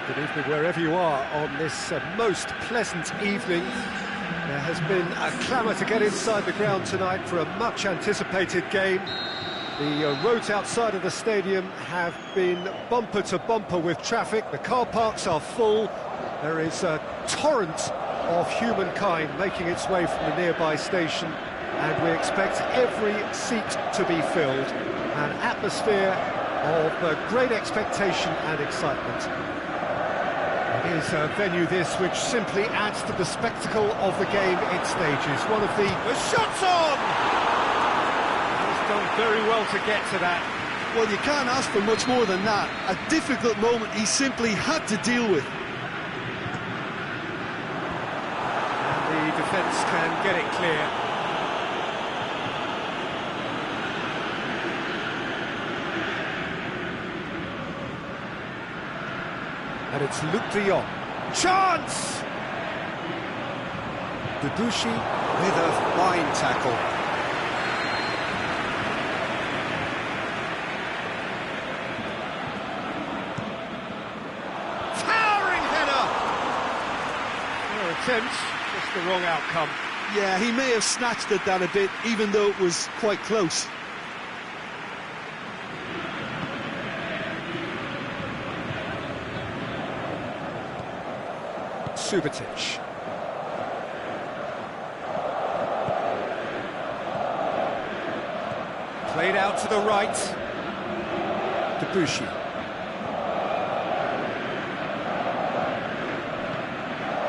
Good evening wherever you are on this most pleasant evening. There has been a clamour to get inside the ground tonight for a much-anticipated game. The roads outside of the stadium have been bumper to bumper with traffic. The car parks are full. There is a torrent of humankind making its way from the nearby station, and we expect every seat to be filled. An atmosphere of great expectation and excitement. It is a venue this which simply adds to the spectacle of the game it stages. One of the shots on! He's done very well to get to that. Well, you can't ask for much more than that. A difficult moment he simply had to deal with. And the defence can get it clear. And it's Luc de Jong. Chance! Debussy with a fine tackle. Towering header! No attempts, just the wrong outcome. Yeah, he may have snatched at that a bit, even though it was quite close. Subotic. Played out to the right. Debussy.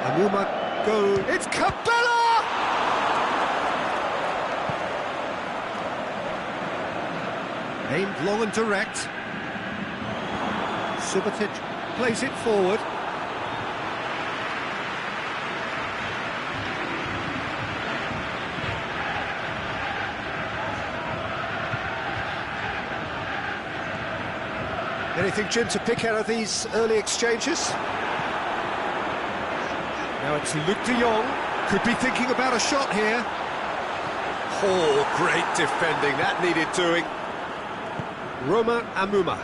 Amuma go. It's Cabela! Aimed long and direct. Subotic plays it forward. Anything, Jim, to pick out of these early exchanges? Now it's Luc de Jong. Could be thinking about a shot here. Oh, great defending. That needed doing. Roma Amuma.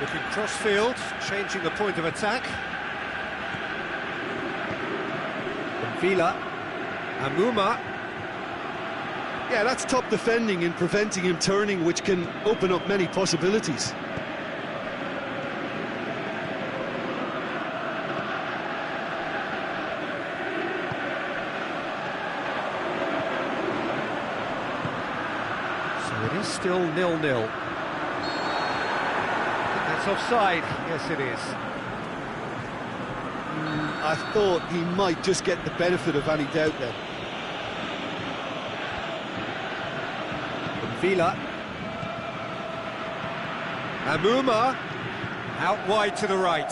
Looking cross-field, changing the point of attack. Villa. Amuma. Yeah, that's top defending and preventing him turning, which can open up many possibilities. So it is still 0-0. That's offside. Yes, it is. I thought he might just get the benefit of any doubt then. Villa. Amuma out wide to the right.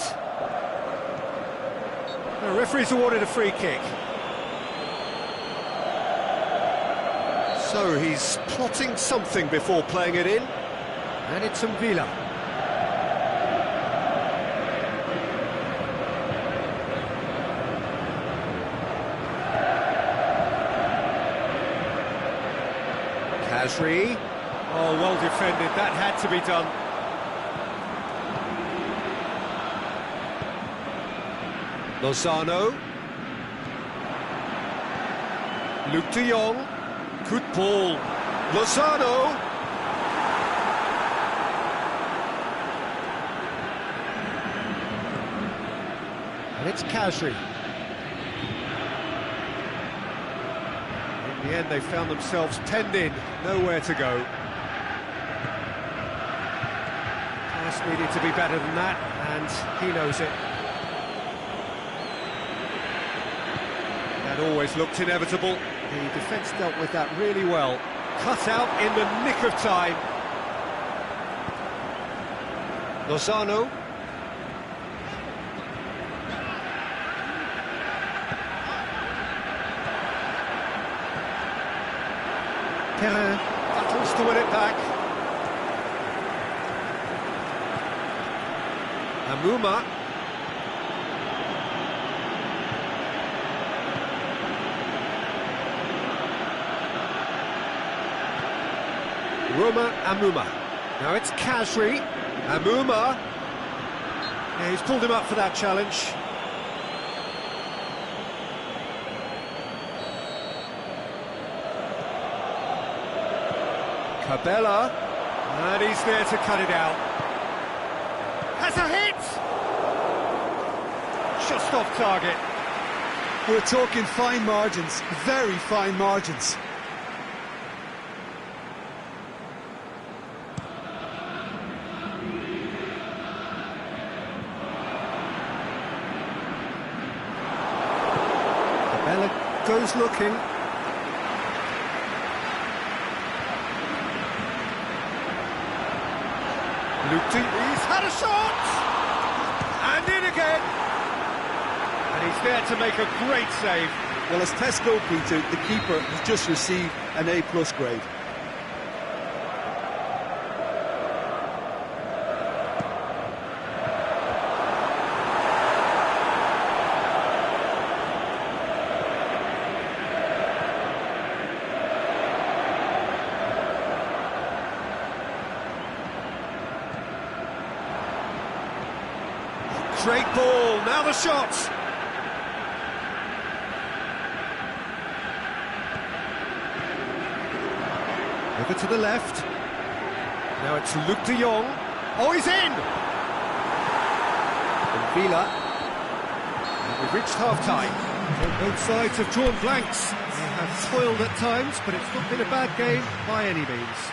The referee's awarded a free kick. So he's plotting something before playing it in. And it's Villa. Kasri. Oh, well defended. That had to be done. Lozano. Luc de Jong. Good ball. Lozano. And it's Kasri. In the end, they found themselves penned in, nowhere to go. Pass needed to be better than that, and he knows it. That always looked inevitable. The defence dealt with that really well. Cut out in the nick of time. Lozano. Perrin battles to win it back. Amuma. Roma Amuma. Now it's Kashri. Amuma. Yeah, he's pulled him up for that challenge. Cabela. And he's there to cut it out. Has a hit! Just off target. We're talking fine margins, very fine margins. Cabela goes looking. He's had a shot! And in again! And he's there to make a great save. Well, as tests go, Peter, the keeper has just received an A+ grade. Great ball, now the shot! Over to the left. Now it's Luc de Jong. Oh, he's in! And Villa. And we've reached half-time. Both sides have drawn blanks. They have toiled at times, but it's not been a bad game by any means.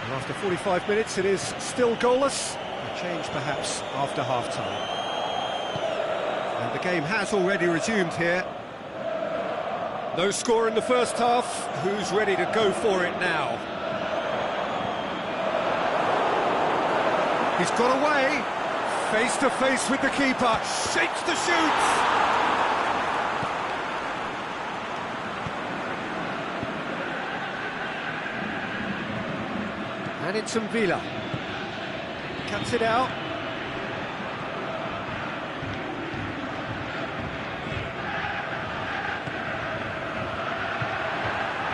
And after 45 minutes, it is still goalless. A change perhaps after half-time. And the game has already resumed here. No score in the first half. Who's ready to go for it now? He's got away. Face to face with the keeper. Shakes the shoots. And it's Villa. Cuts it out.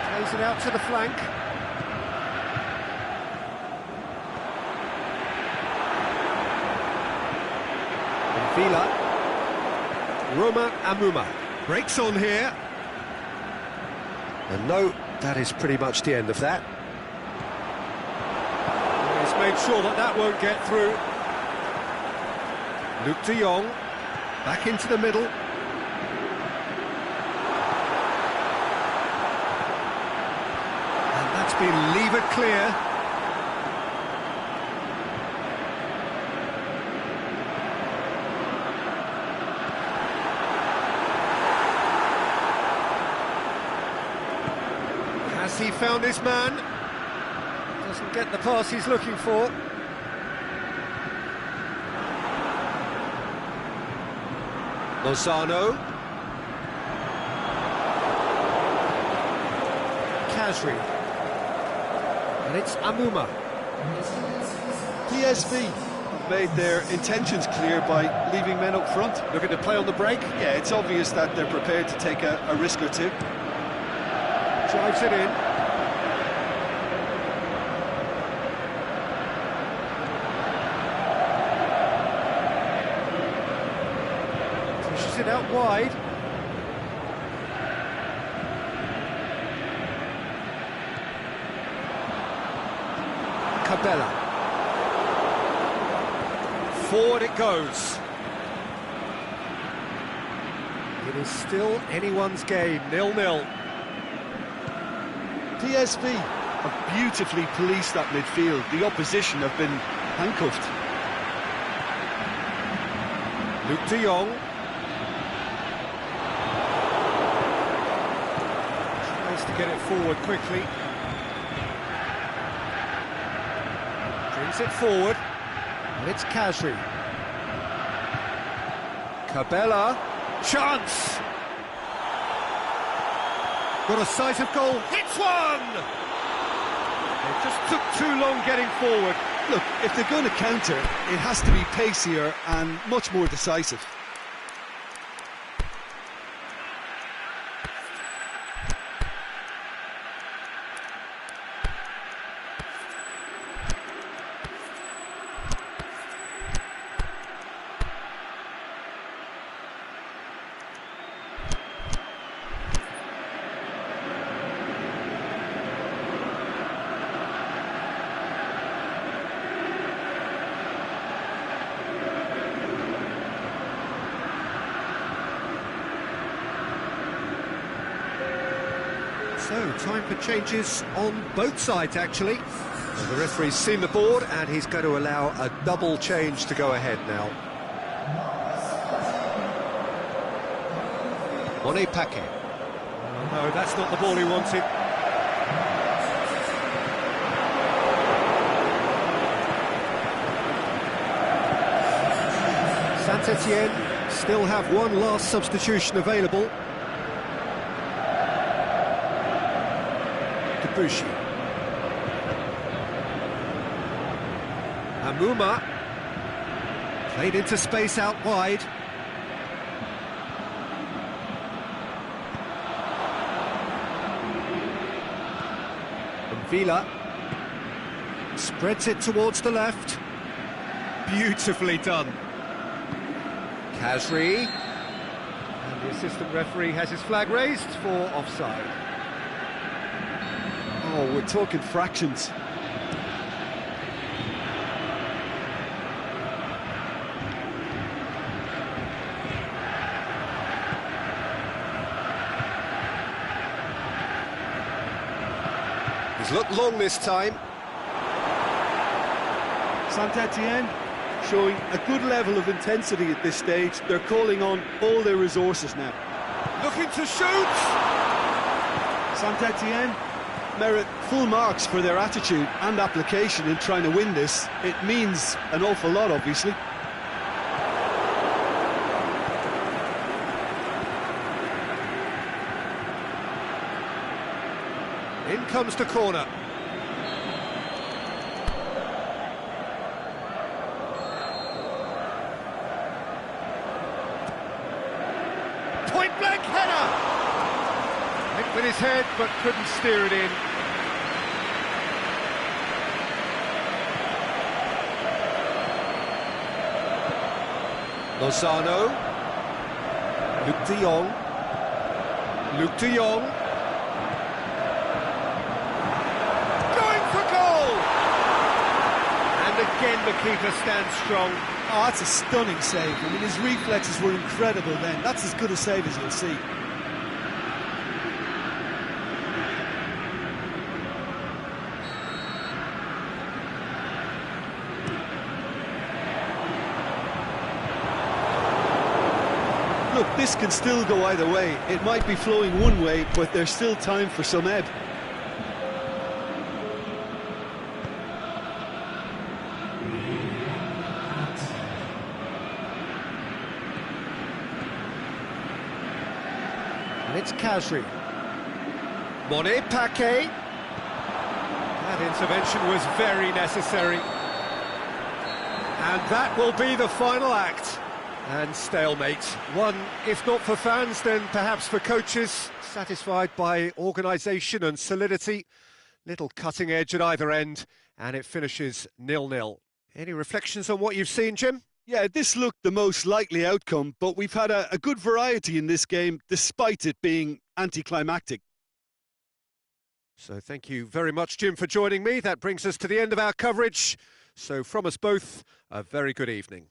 Plays it out to the flank. And Villa. Roma Amuma. Breaks on here. And no, that is pretty much the end of that. Made sure that that won't get through. Luc de Jong back into the middle. And that's been levered clear. Has he found his man? Doesn't get the pass he's looking for. Lozano. Kashri. And it's Amuma. PSV have made their intentions clear by leaving men up front. Looking to play on the break. Yeah, it's obvious that they're prepared to take a risk or two. Drives it in. It out wide. Cabela. Forward it goes. It is still anyone's game, 0-0. PSV have beautifully policed that midfield. The opposition have been handcuffed. Luc de Jong. To get it forward quickly. Brings it forward. And it's Kashri. Cabela. Chance! Got a sight of goal. Hits one! It just took too long getting forward. Look, if they're going to counter, it has to be pacier and much more decisive. So, time for changes on both sides, actually. The referee's seen the board, and he's going to allow a double change to go ahead now. Paquet. Oh, no, that's not the ball he wanted. Saint-Etienne still have one last substitution available. Debuchy. Amouma. Played into space out wide. Villa spreads it towards the left. Beautifully done. Khazri. And the assistant referee has his flag raised for offside. Oh, we're talking fractions. He's looked long this time. Saint-Etienne showing a good level of intensity at this stage. They're calling on all their resources now. Looking to shoot! Saint-Etienne merit full marks for their attitude and application in trying to win this. It means an awful lot, obviously. In comes the corner. Point-blank header! Hit with his head, but couldn't steer it in. Lozano. Luc de Jong. Luc de Jong. Again, the keeper stands strong. Oh, that's a stunning save. I mean, his reflexes were incredible then. That's as good a save as you'll see. Look, this can still go either way. It might be flowing one way, but there's still time for some ebb. It's Khazri. Paquet. That intervention was very necessary. And that will be the final act. And stalemate. One, if not for fans, then perhaps for coaches, satisfied by organisation and solidity. Little cutting edge at either end, and it finishes 0-0. Any reflections on what you've seen, Jim? Yeah, this looked the most likely outcome, but we've had a good variety in this game, despite it being anticlimactic. So thank you very much, Jim, for joining me. That brings us to the end of our coverage. So from us both, a very good evening.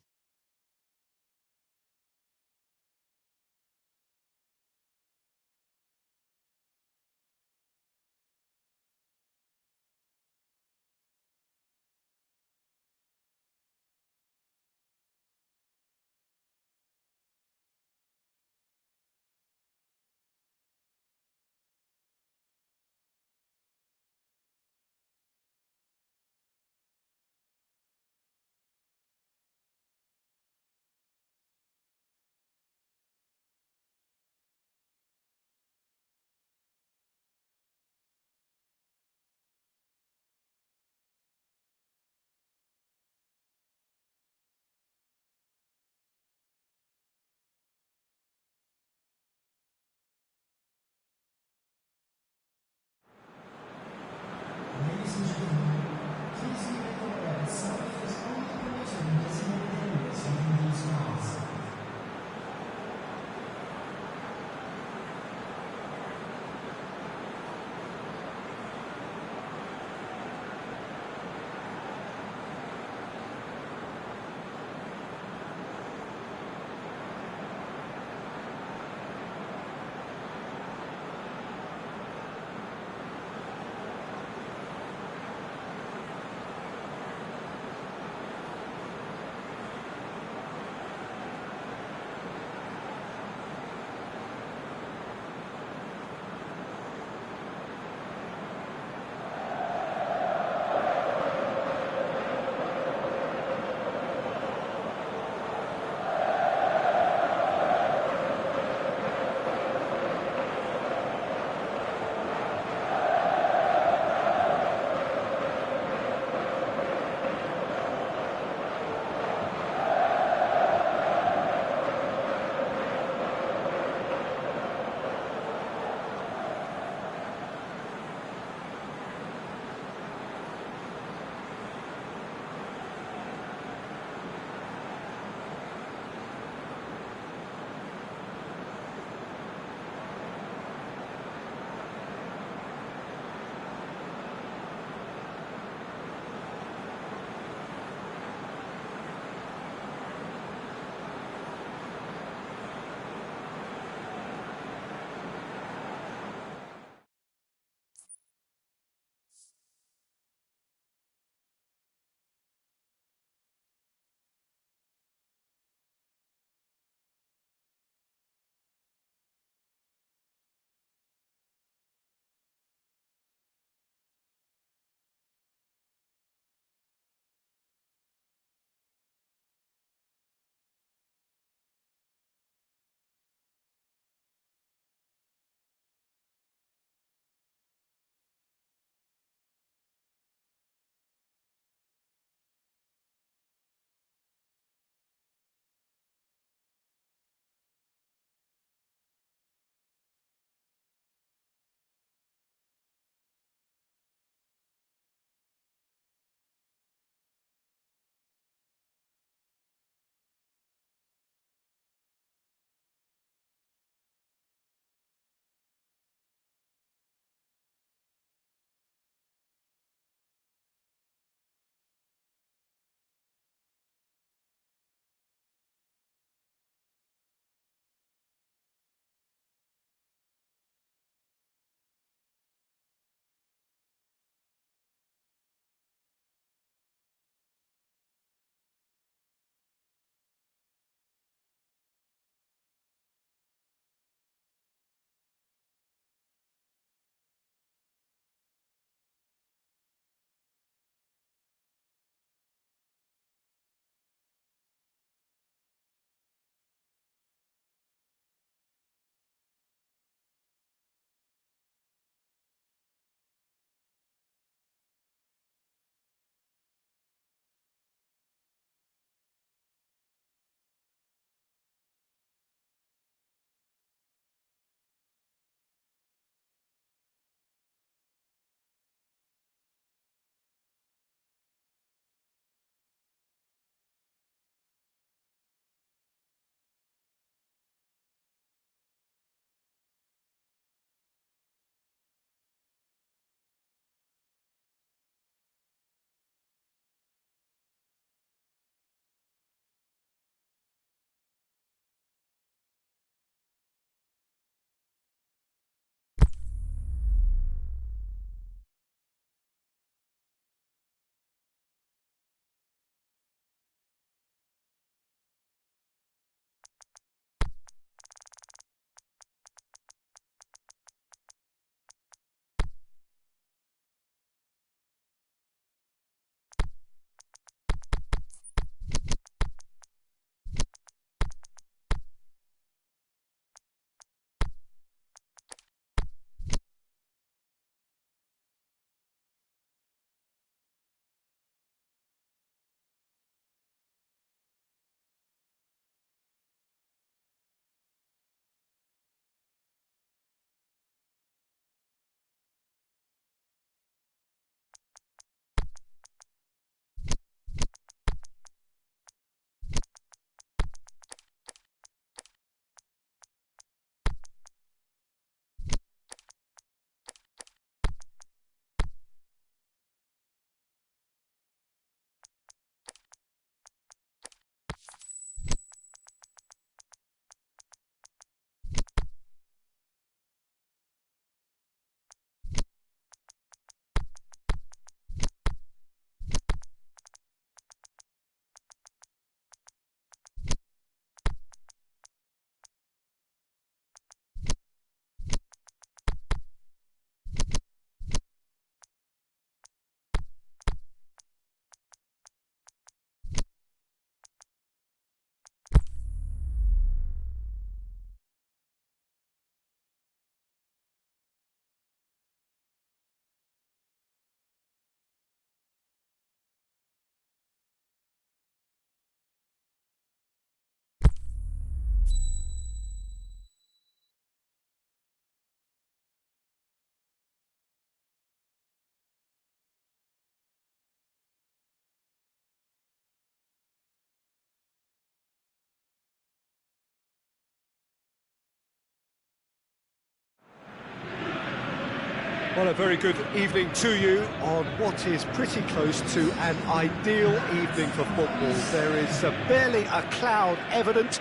Well, a very good evening to you on what is pretty close to an ideal evening for football. There is barely a cloud evident.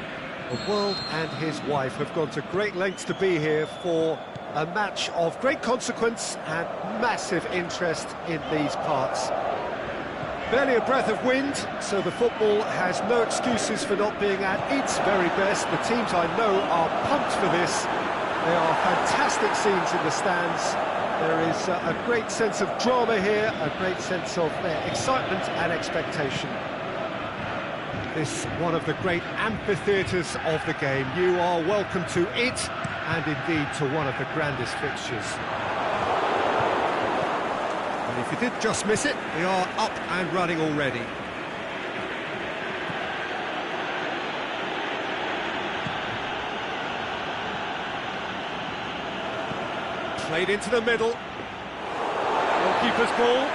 The world and his wife have gone to great lengths to be here for a match of great consequence and massive interest in these parts. Barely a breath of wind, so the football has no excuses for not being at its very best. The teams I know are pumped for this. There are fantastic scenes in the stands. There is a great sense of drama here, a great sense of excitement and expectation. This one of the great amphitheatres of the game. You are welcome to it, and indeed to one of the grandest fixtures. And if you did just miss it, we are up and running already. Played into the middle. Goalkeeper's ball.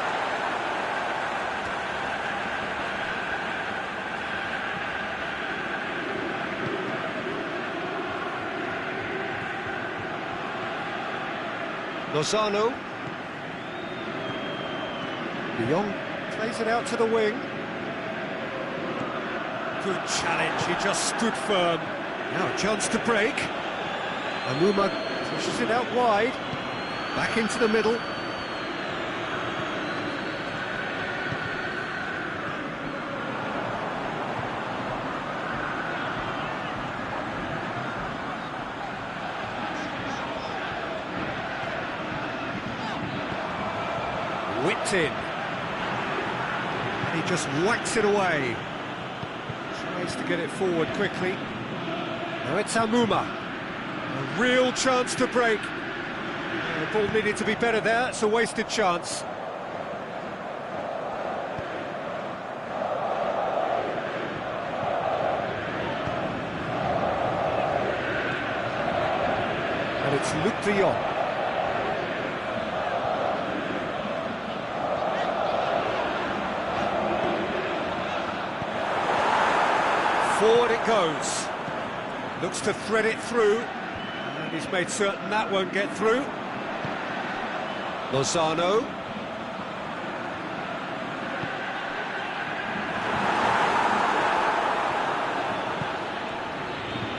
Lozano. De Jong plays it out to the wing. Good challenge, he just stood firm. Now a chance to break. Amuma pushes it out wide. Back into the middle. Whipped in. And he just whacks it away. Tries to get it forward quickly. Now it's Amuma. A real chance to break. The ball needed to be better there, it's a wasted chance. And it's Luc de Jong. Forward it goes. Looks to thread it through. And he's made certain that won't get through. Lozano.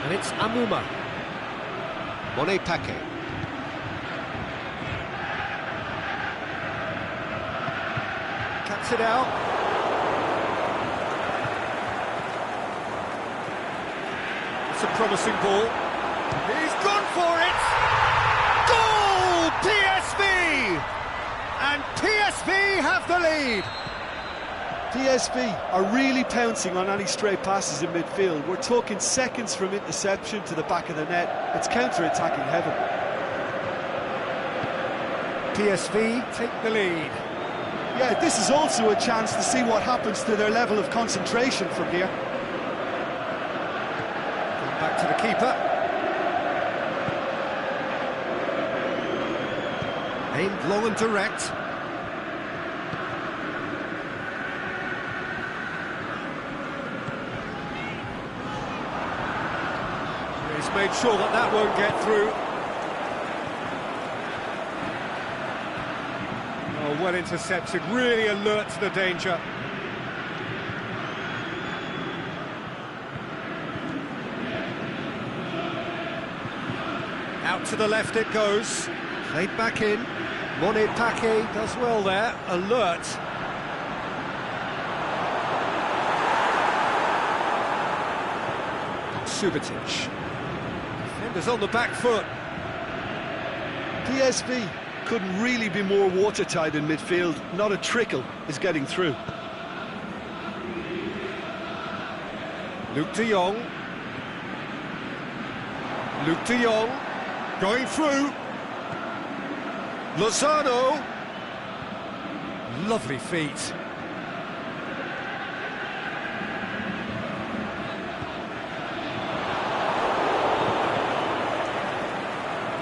And it's Amuma. Monepake. Cuts it out. It's a promising ball. He's gone for it! Goal! PSV! And PSV have the lead! PSV are really pouncing on any stray passes in midfield. We're talking seconds from interception to the back of the net. It's counter-attacking heaven. PSV take the lead. Yeah, this is also a chance to see what happens to their level of concentration from here. Back to the keeper. Aimed long and direct. He's made sure that that won't get through. Oh, well intercepted, really alert to the danger. Out to the left it goes. Played back in. Monepake does well there. Alert. Subotic. Defenders on the back foot. PSV couldn't really be more watertight in midfield. Not a trickle is getting through. Luc de Jong. Luc de Jong. Going through. Lozano. Lovely feet.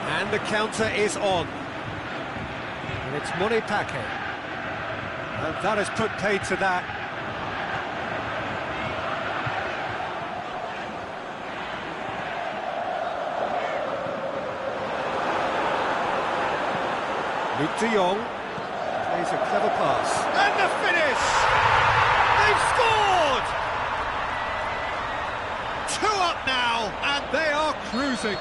And the counter is on. And it's Monepake. And that has put paid to that. Luke de Jong plays a clever pass. And the finish! They've scored! 2 up now, and they are cruising.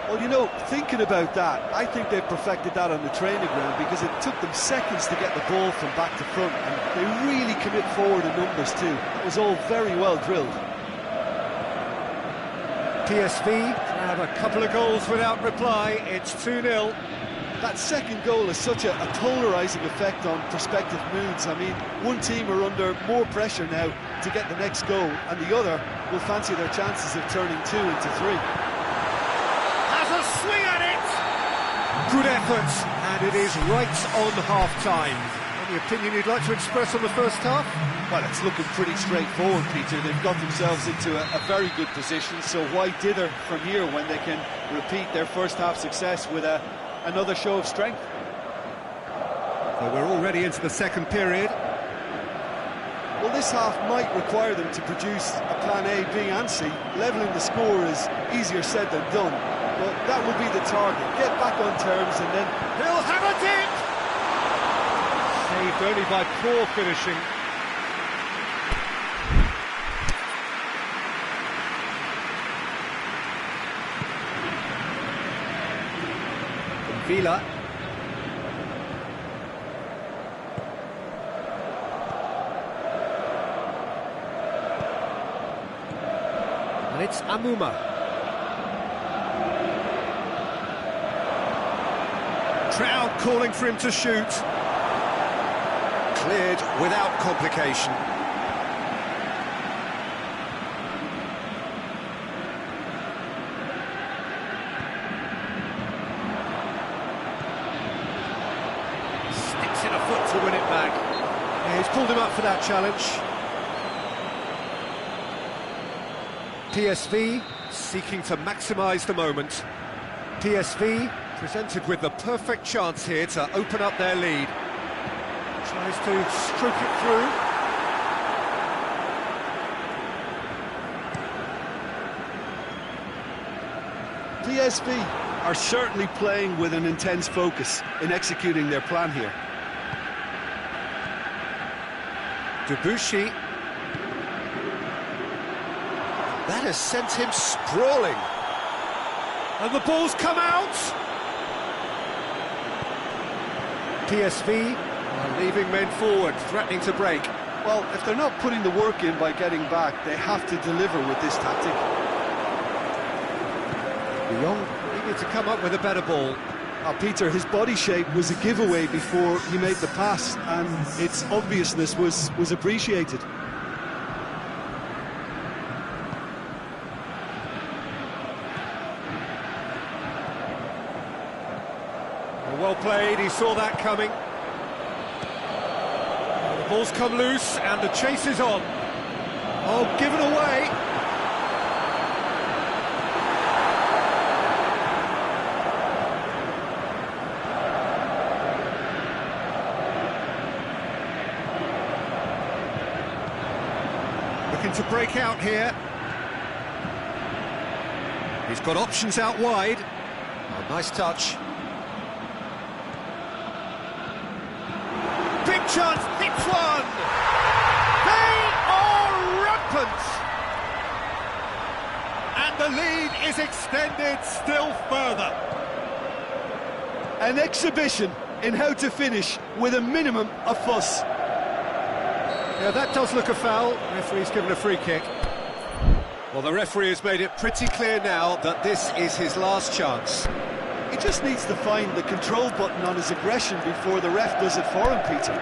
Well, you know, thinking about that, I think they perfected that on the training ground because it took them seconds to get the ball from back to front, and they really commit forward in numbers too. It was all very well drilled. PSV have a couple of goals without reply. It's 2-0. That second goal has such a polarising effect on prospective moods. I mean, one team are under more pressure now to get the next goal, and the other will fancy their chances of turning 2 into 3. A swing at it! Good effort, and it is right on half-time. Any opinion you'd like to express on the first half? Well, it's looking pretty straightforward, Peter. They've got themselves into a very good position, so why dither from here when they can repeat their first half success with another show of strength? Well, we're already into the second period. Well, this half might require them to produce a plan A, B and C. Levelling the score is easier said than done. But that will be the target. Get back on terms and then... He'll have a dip! Saved only by poor finishing. Vila. And it's Amuma. Crowd calling for him to shoot. Cleared without complication. Sticks in a foot to win it back. Yeah, he's pulled him up for that challenge. PSV seeking to maximise the moment. PSV presented with the perfect chance here to open up their lead. Tries to stroke it through. PSV are certainly playing with an intense focus in executing their plan here. Debuchy. That has sent him sprawling. And the ball's come out! PSV are leaving men forward, threatening to break. Well, if they're not putting the work in by getting back, they have to deliver with this tactic. De Jong needed to come up with a better ball. Peter, his body shape was a giveaway before he made the pass, and its obviousness was appreciated. Well played, he saw that coming. The ball's come loose and the chase is on. Oh, given away. Looking to break out here. He's got options out wide. Oh, nice touch. Big chance, hits one! They are rampant! And the lead is extended still further. An exhibition in how to finish with a minimum of fuss. Yeah, that does look a foul. The referee's given a free kick. Well, the referee has made it pretty clear now that this is his last chance. He just needs to find the control button on his aggression before the ref does it for him, Peter.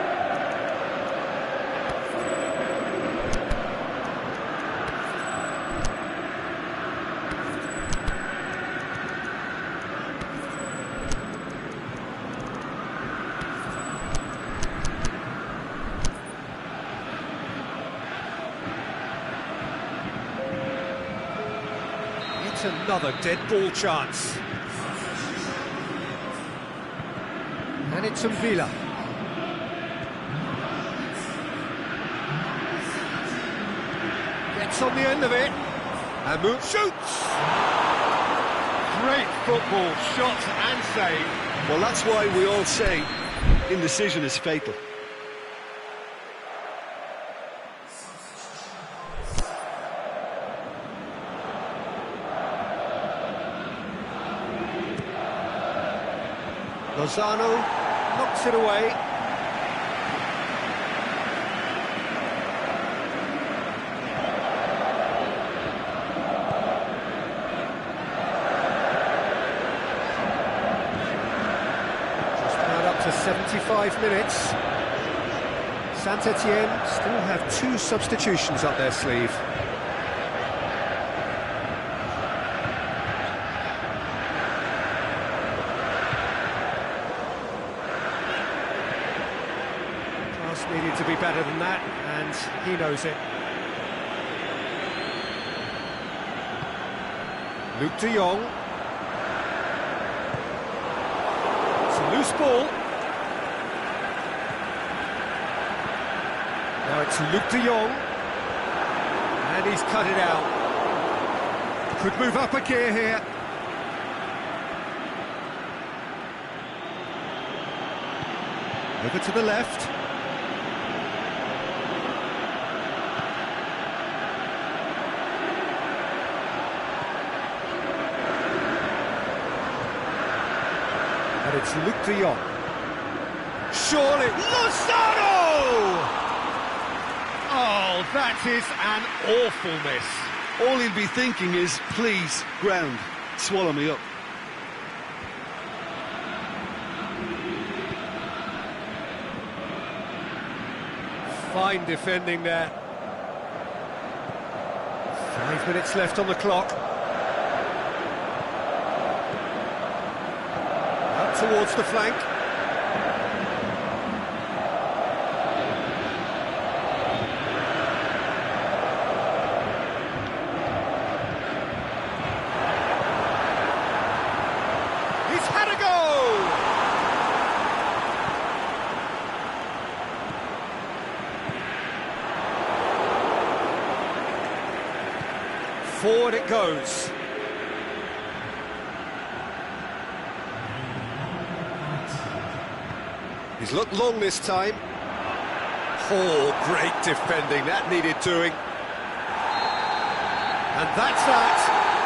It's another dead ball chance. And it's Vila. Gets on the end of it. And shoots! Great football, shot and save. Well, that's why we all say indecision is fatal. Lozano knocks it away. Just about up to 75 minutes. Saint-Étienne still have 2 substitutions up their sleeve. Needed to be better than that, and he knows it. Luke de Jong. It's a loose ball. Now it's Luke de Jong. And he's cut it out. Could move up a gear here. Over to the left. And it's Luke de Jong. Surely, Lozano! Oh, that is an awful miss. All he'll be thinking is, please, ground, swallow me up. Fine defending there. 5 minutes left on the clock. Up towards the flank. He's had a go! Forward it goes. He's looked long this time. Oh, great defending, that needed doing. And that's that.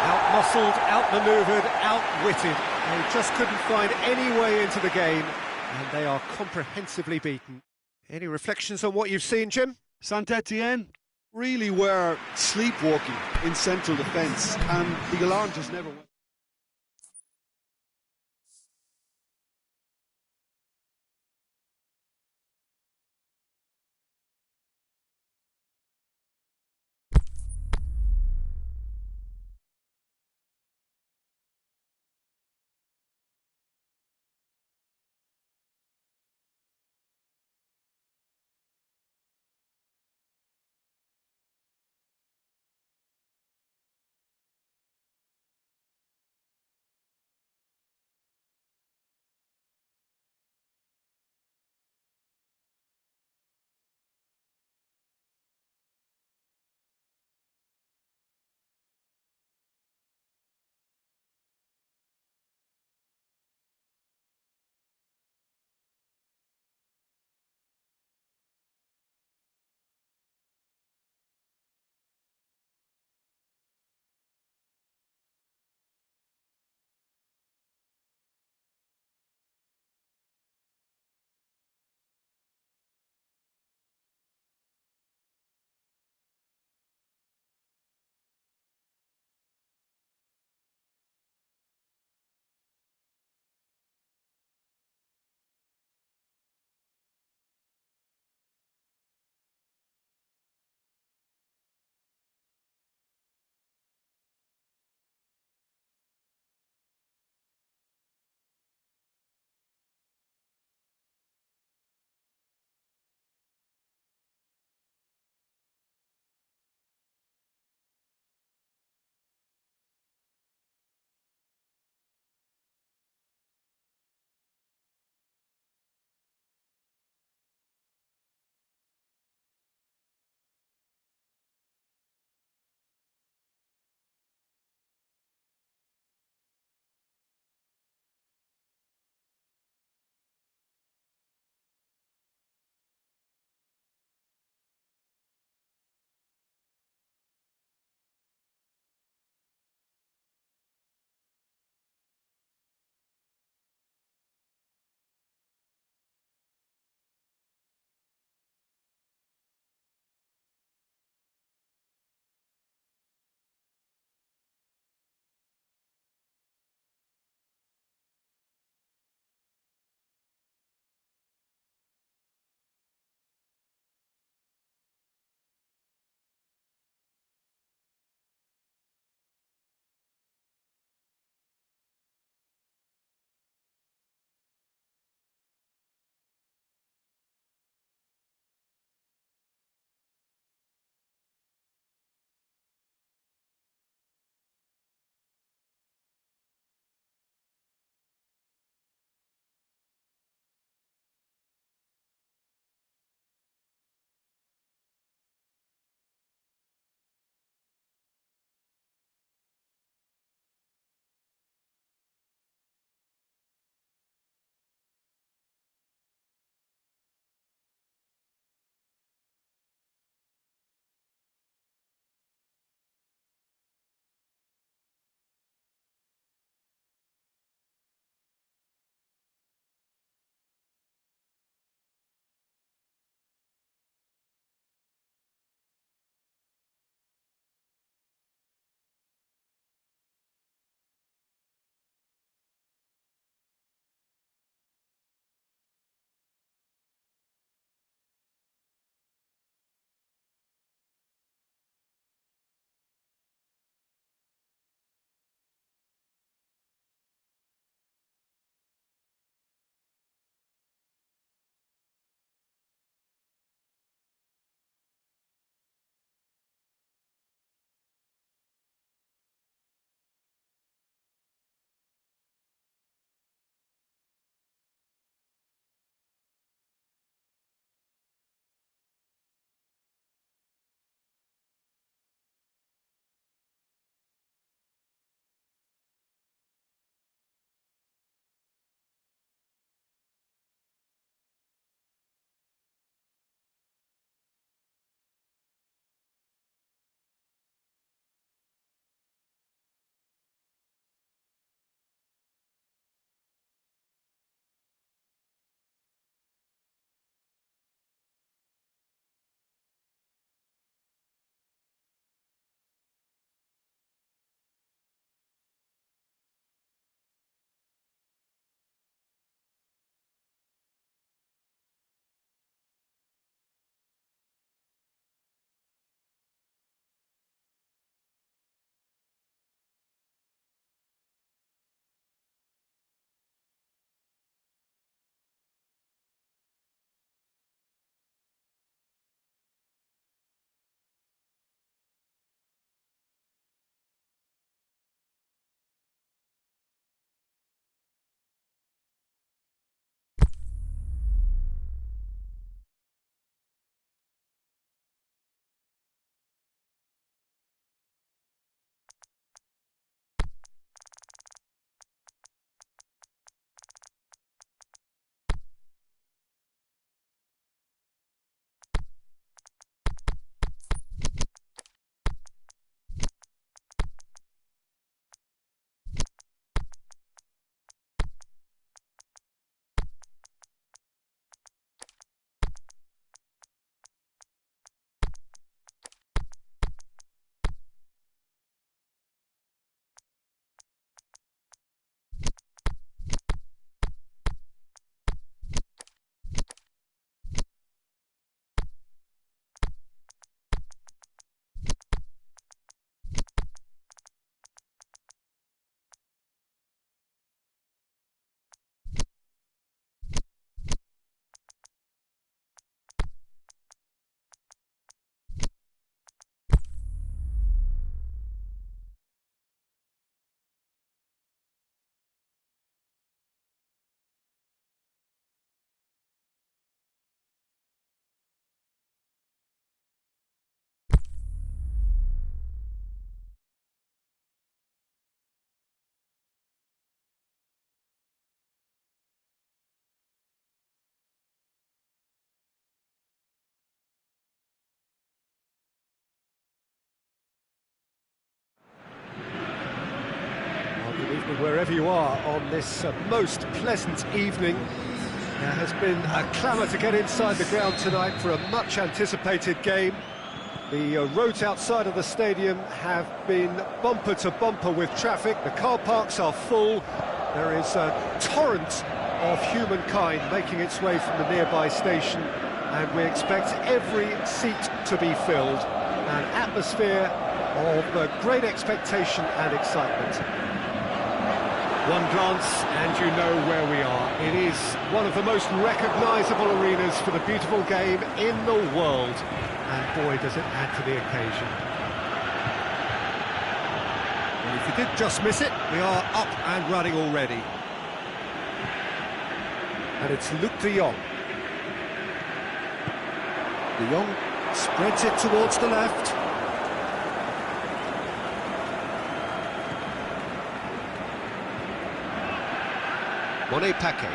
Out-muscled, out-manoeuvred, outwitted. They just couldn't find any way into the game, and they are comprehensively beaten. Any reflections on what you've seen, Jim? Saint-Étienne really were sleepwalking in central defence, and the alarm just never went. wherever you are on this most pleasant evening. There has been a clamour to get inside the ground tonight for a much-anticipated game. The roads outside of the stadium have been bumper to bumper with traffic. The car parks are full. There is a torrent of humankind making its way from the nearby station, and we expect every seat to be filled. An atmosphere of great expectation and excitement. One glance and you know where we are. It is one of the most recognisable arenas for the beautiful game in the world. And boy, does it add to the occasion. And if you did just miss it, we are up and running already. And it's Luc de Jong. De Jong spreads it towards the left. Paquet.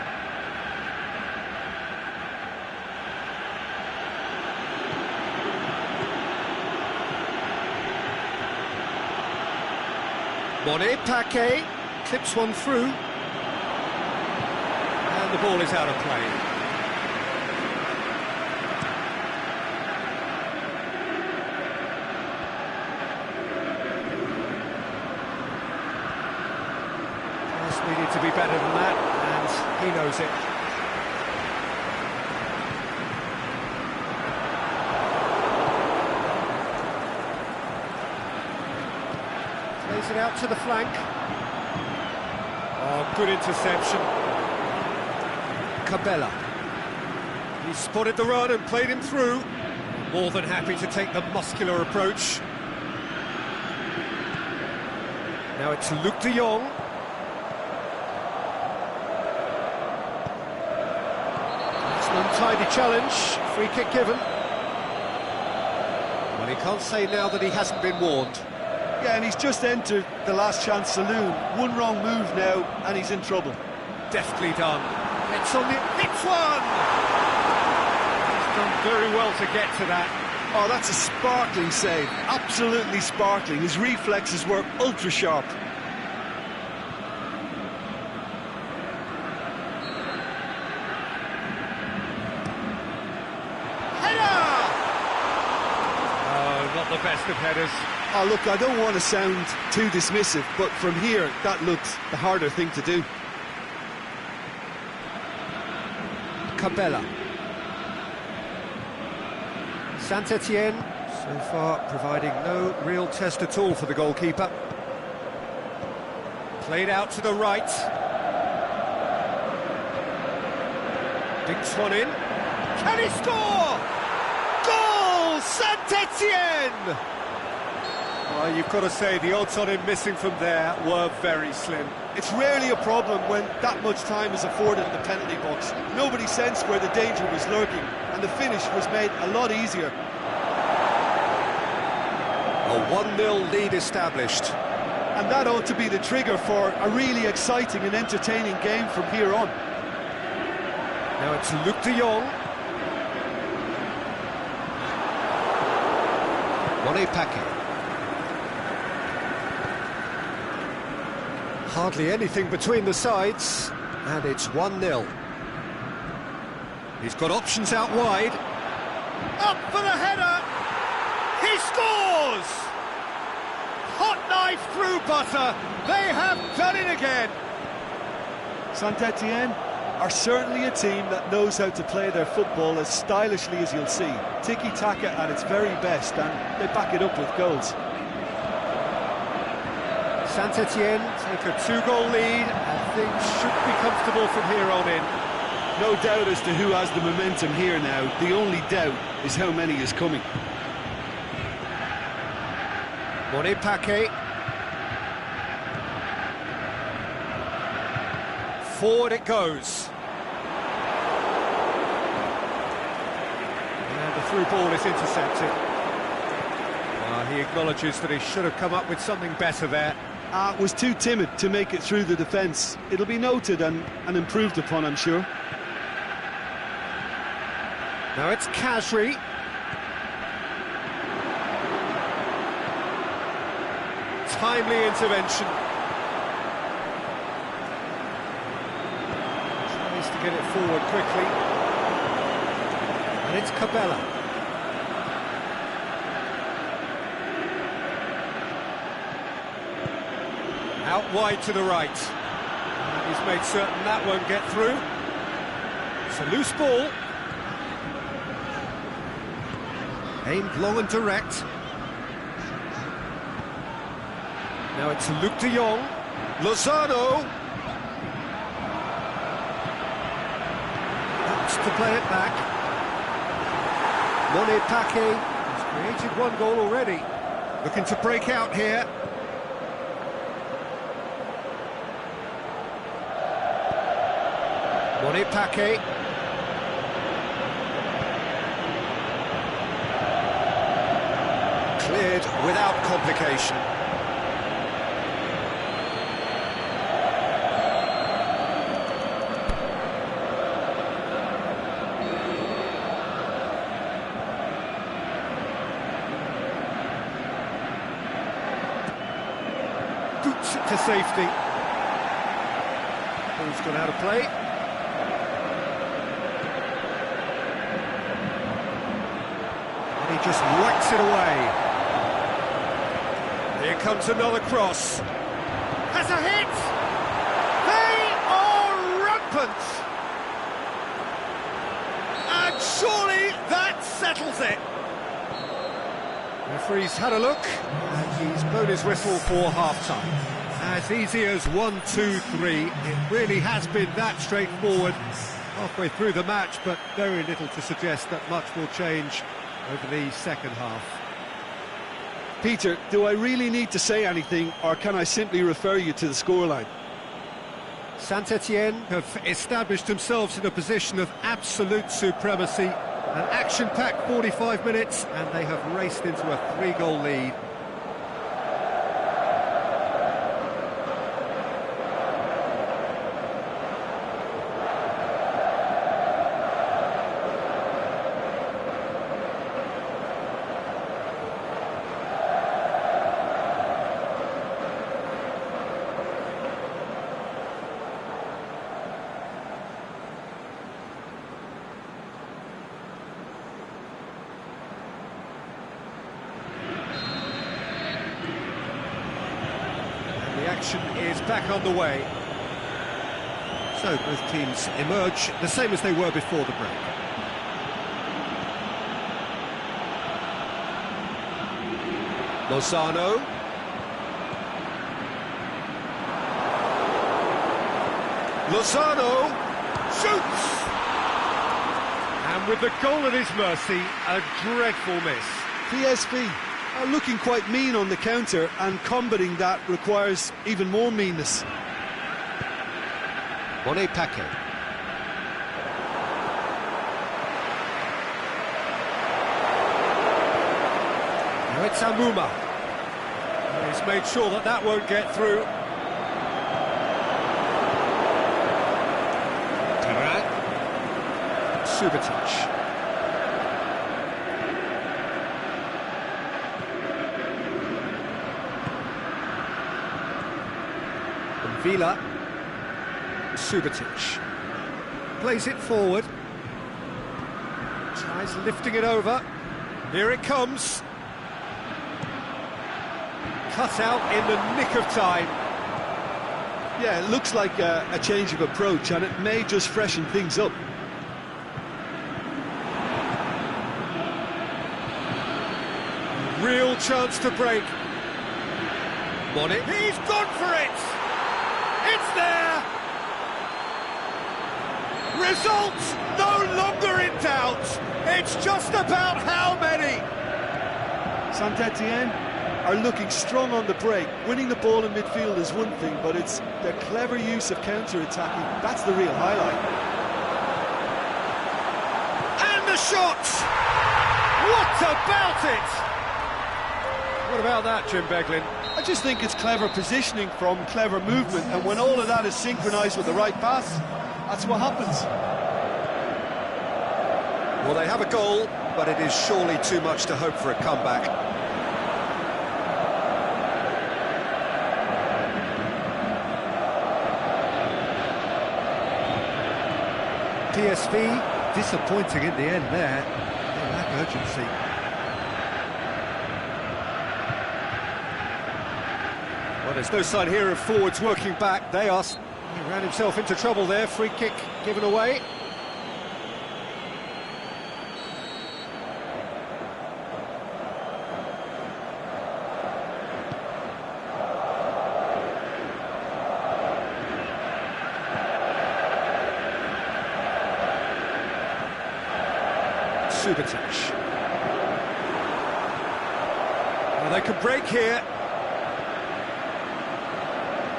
Paquet clips one through. And the ball is out of play. Pass needed to be better than that, and he knows it. Plays it out to the flank. Oh, good interception. Cabella. He spotted the run and played him through. More than happy to take the muscular approach. Now it's Luc de Jong. It's an untidy challenge. Free kick given. Well, he can't say now that he hasn't been warned. Yeah, and he's just entered the last chance saloon. One wrong move now, and he's in trouble. Deftly done. It's on the... It's one! He's done very well to get to that. Oh, that's a sparkling save. Absolutely sparkling. His reflexes were ultra-sharp. Header! Oh, not the best of headers. Oh, look, I don't want to sound too dismissive, but from here, that looks the harder thing to do. Cabella. Saint-Etienne, so far providing no real test at all for the goalkeeper. Played out to the right. Dinks one in. Can he score? Goal! Saint-Etienne! Well, you've got to say, the odds on him missing from there were very slim. It's rarely a problem when that much time is afforded in the penalty box. Nobody sensed where the danger was lurking, and the finish was made a lot easier. A 1-0 lead established. And that ought to be the trigger for a really exciting and entertaining game from here on. Now it's Luc de Jong. Paquet. Hardly anything between the sides, and it's 1-0. He's got options out wide. Up for the header! He scores! Hot knife through butter. They have done it again. Saint-Etienne are certainly a team that knows how to play their football as stylishly as you'll see. Tiki-taka at its very best, and they back it up with goals. Saint-Etienne take a 2-goal lead, and things should be comfortable from here on in. No doubt as to who has the momentum here now. The only doubt is how many is coming. Paquet. Forward it goes. And the through ball is intercepted. He acknowledges that he should have come up with something better there. Was too timid to make it through the defence. It'll be noted and improved upon, I'm sure. Now it's Khazri. Timely intervention. get it forward quickly. And it's Cabela. Out wide to the right. And he's made certain that won't get through. It's a loose ball. Aimed long and direct. Now it's Luke de Jong. Lozano. Wants to play it back. Monepake has created one goal already. Looking to break out here. Monepake. Cleared without complication. Boots it to safety. Ball's gone out of play. And he just whacks it away. Here comes another cross. Has a hit! They are rampant! And surely that settles it! The referee's had a look, and he's blown his whistle for half-time. As easy as 1, 2, 3, it really has been that straightforward halfway through the match, but very little to suggest that much will change over the second half. Peter, do I really need to say anything, or can I simply refer you to the scoreline? Saint-Étienne have established themselves in a position of absolute supremacy. An action-packed 45 minutes, and they have raced into a 3-goal lead. The action is back on the way. So both teams emerge the same as they were before the break. Lozano. Lozano shoots! And with the goal at his mercy, a dreadful miss. PSV are looking quite mean on the counter, and combating that requires even more meanness. Monepake. Now it's Amuma. He's made sure that that won't get through. Taran. Subotic. Vila. Subotic plays it forward, tries lifting it over. Here it comes, cut out in the nick of time. Yeah, it looks like a change of approach, and it may just freshen things up. Real chance to break. Monet, he's gone for it! It's there! Results no longer in doubt. It's just about how many. Saint-Étienne are looking strong on the break. Winning the ball in midfield is one thing, but it's their clever use of counter-attacking. That's the real highlight. And the shot! What about it? What about that, Jim Beglin? I just think it's clever positioning from clever movement, and when all of that is synchronised with the right pass, that's what happens. Well, they have a goal, but it is surely too much to hope for a comeback. PSV, disappointing in the end there. They lack urgency. Well, there's no sign here of forwards working back. He ran himself into trouble there. Free kick given away. Subotic. Well, they can break here.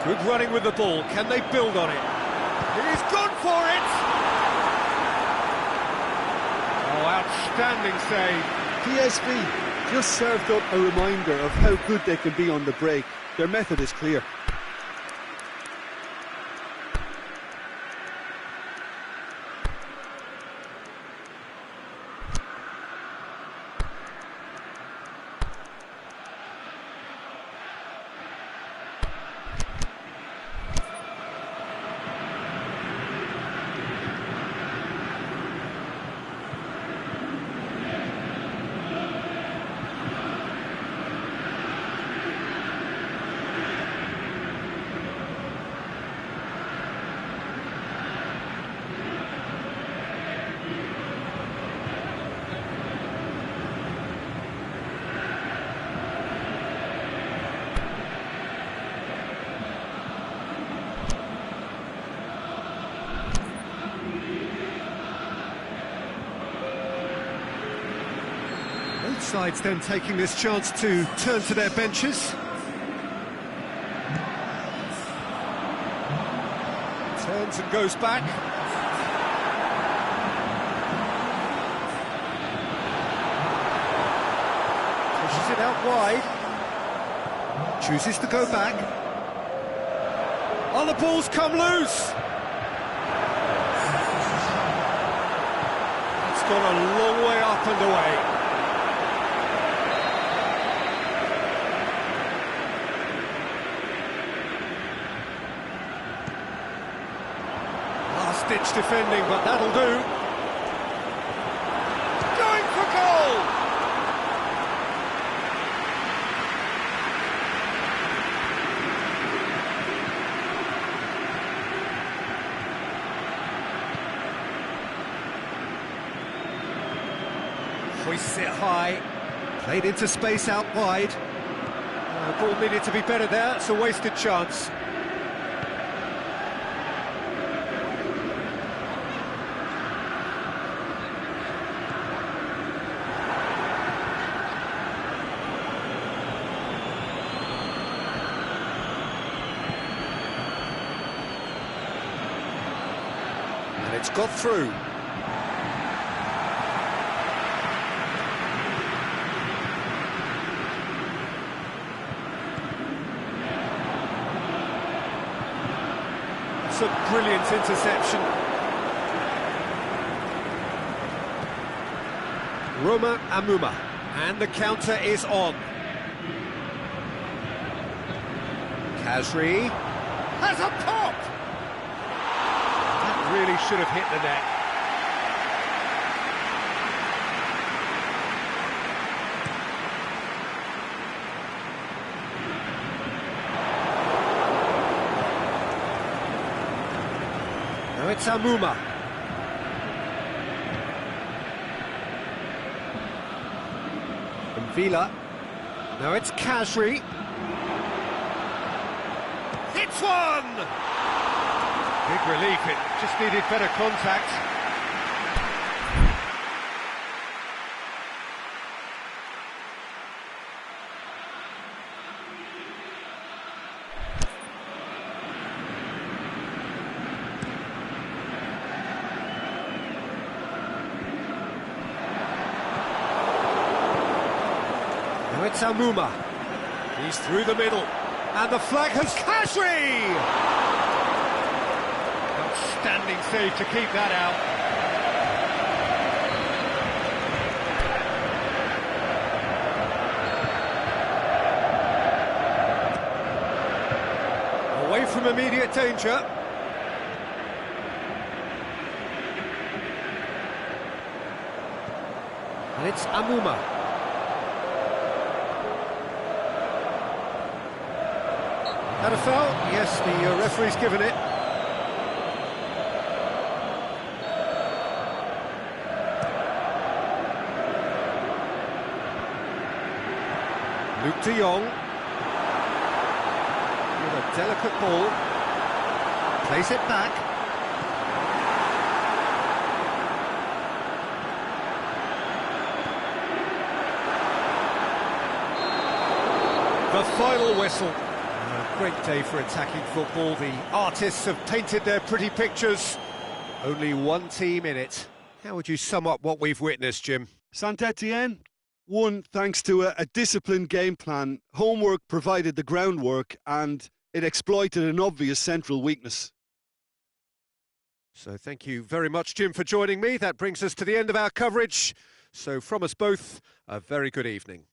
Good running with the ball. Can they build on it? He's gone for it! Oh, outstanding save. PSV just served up a reminder of how good they can be on the break. Their method is clear. Both sides then taking this chance to turn to their benches. Turns and goes back. Pushes it out wide. Chooses to go back. Oh, the ball's come loose! It's gone a long way up and away. Last-ditch defending, but that'll do. Going for goal! Hoists it high, played into space out wide. The ball needed to be better there, it's a wasted chance. And it's got through. It's a brilliant interception. Roma Amuma, and the counter is on. Khazri has a pop! That really should have hit the net. Now it's Amuma. And Vila. Now it's Khazri. Hits one! Big relief, it just needed better contact. Now it's Amuma. He's through the middle. And the flag has Khazri! Outstanding save to keep that out. Away from immediate danger. And it's Amuma. Had a foul? Yes, the referee's given it. Luke de Jong. With a delicate ball. Plays it back. The final whistle. A great day for attacking football. The artists have painted their pretty pictures. Only one team in it. How would you sum up what we've witnessed, Jim? Saint-Etienne won thanks to a disciplined game plan. Homework provided the groundwork and it exploited an obvious central weakness. So thank you very much, Jim, for joining me. That brings us to the end of our coverage. So from us both, a very good evening.